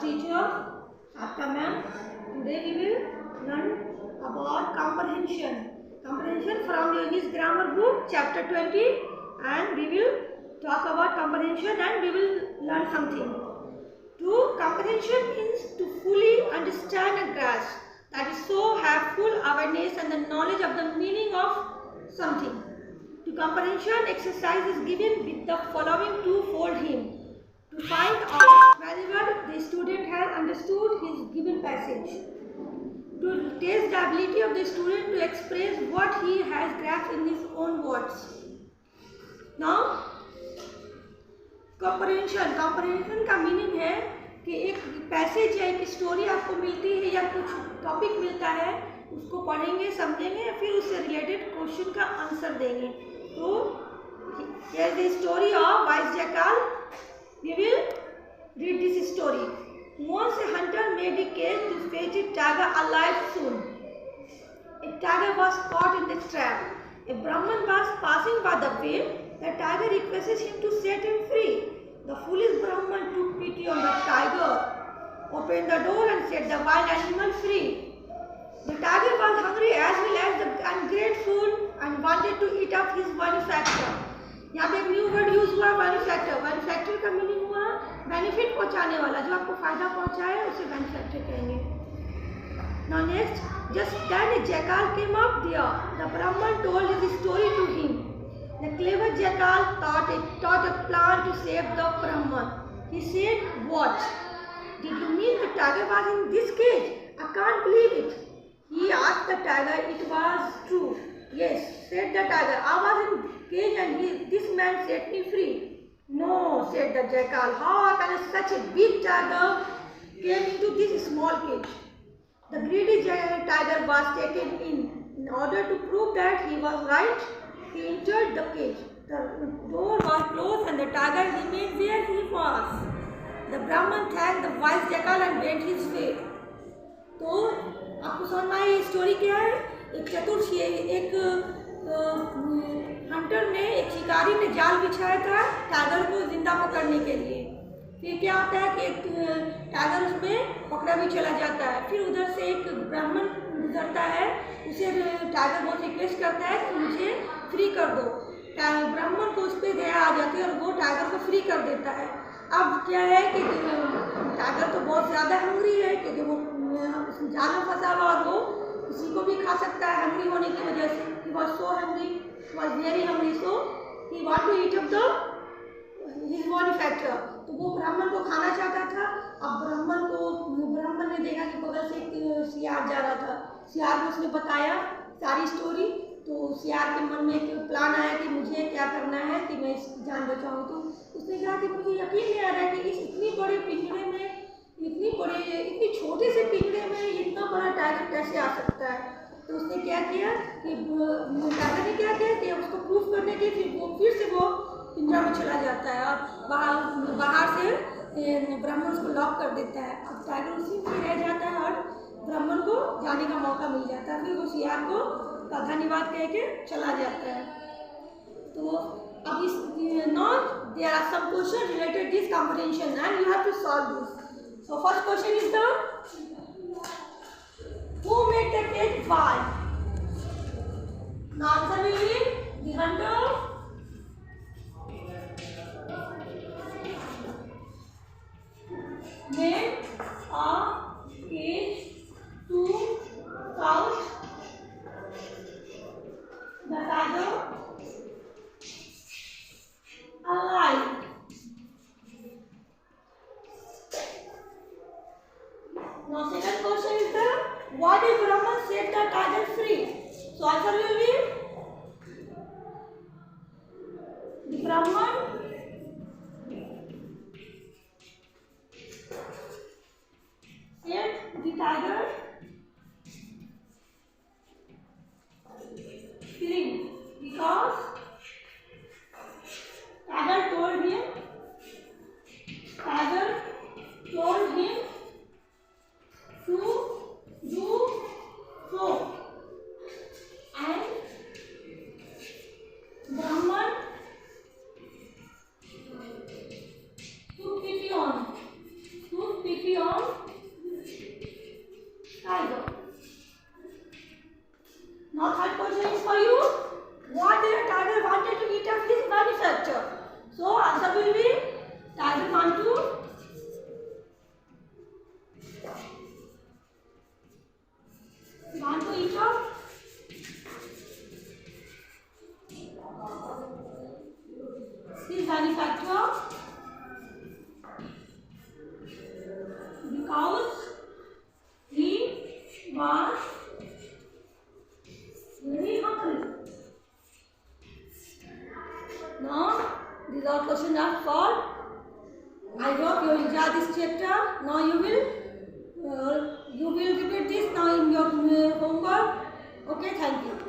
teacher, Sapta ma'am. Today we will learn about comprehension. Comprehension from the English grammar book, chapter 20, and we will talk about comprehension and we will learn something. To comprehension means to fully understand and grasp. That is, so have full awareness and the knowledge of the meaning of something. To comprehension, exercise is given with the following twofold hymn. To find out whether the student has understood his given passage. To test the ability of the student to express what he has grasped in his own words. Now, comprehension का meaning है कि एक passage या एक story आपको मिलती है या कुछ टॉपिक मिलता है, उसको पढ़ेंगे, समझेंगे, फिर उससे रिलेटेड क्वेश्चन का आंसर देंगे. तो here is the story of wise jackal. We will read this story. Once a hunter made a cage to fetch a tiger alive soon. A tiger was caught in the trap. A Brahman was passing by the way. The tiger requested him to set him free. The foolish Brahman took pity on the tiger, opened the door and set the wild animal free. The tiger was hungry as well as ungrateful and wanted to eat up his benefactor. यहाँ पे एक new word use हुआ, benefactor. Benefactor का meaning हुआ benefit पहुँचाने वाला, जो आपको फायदा पहुँचाए उसे बेनिफैक्टर कहेंगे. Now next, just then a jackal came up there. The Brahman told his story to him. The clever jackal thought a plan to save the Brahman. He said, "What? Did you mean the tiger was in this cage? I can't believe it." He asked the tiger. It was true. "Yes," said the tiger. "I was in cage and this man set me free." "No," said the jackal. "How can such a big tiger came into this small cage?" The greedy tiger was taken in. In order to prove that he was right, he entered the cage. The door was closed and the tiger remained where he was. The Brahman thanked the wise jackal and went his way. तो आपको समझ में आई story क्या है? एक चतुर Hunter ने, एक शिकारी ने जाल बिछाया था टाइगर को जिंदा पकड़ने के लिए. फिर क्या होता है कि एक टाइगर उसमें पकड़ा भी चला जाता है. फिर उधर से एक ब्राह्मण गुजरता है, उसे टाइगर बहुत रिक्वेस्ट करता है कि मुझे फ्री कर दो. ब्राह्मण को उस पर दया आ जाती है और वो टाइगर को फ्री कर देता है. अब क्या है कि टाइगर तो बहुत ज़्यादा हंग्री है क्योंकि वो जाल में फंसा हुआ और वो किसी को भी खा सकता है हंग्री होने की वजह से. He was so hungry, was very hungry, so he wanted to eat up his benefactor. तो वो ब्राह्मण को खाना चाहता था. अब ब्राह्मण ने देखा कि बगल से एक सियार जा रहा था. सियार को उसने बताया सारी स्टोरी. तो सियार के मन में एक प्लान आया कि मुझे क्या करना है कि मैं इसकी जान बचाऊं. तो उसने कहा कि मुझे यकीन नहीं आ रहा कि इस इतनी बड़े पिंजरे में, इतनी छोटे से पिंजरे में इतना बड़ा टाइगर कैसे आ सकता है. तो उसने क्या किया कि टाइगर ने क्या किया कि उसको प्रूफ करने के फिर से वो पिंजरा में चला जाता है और बाहर से ब्राह्मण उसको लॉक कर देता है. अब टाइगर उसी में रह जाता है और ब्राह्मण को जाने का मौका मिल जाता है. फिर वो सियार को धन्यवाद कह के चला जाता है. तो अब इस there are some questions related this comprehension and you have to solve this. So first question is who made the cage? Why? The answer will be the hunter. Made a cage to couch the tiger alive. Now second question is why did Brahman set the tiger free? So answer will be This benefactor, because he was very hungry. Now, these are questions are solved. I hope you enjoy this chapter. Now you will repeat this now in your homework. Okay, thank you.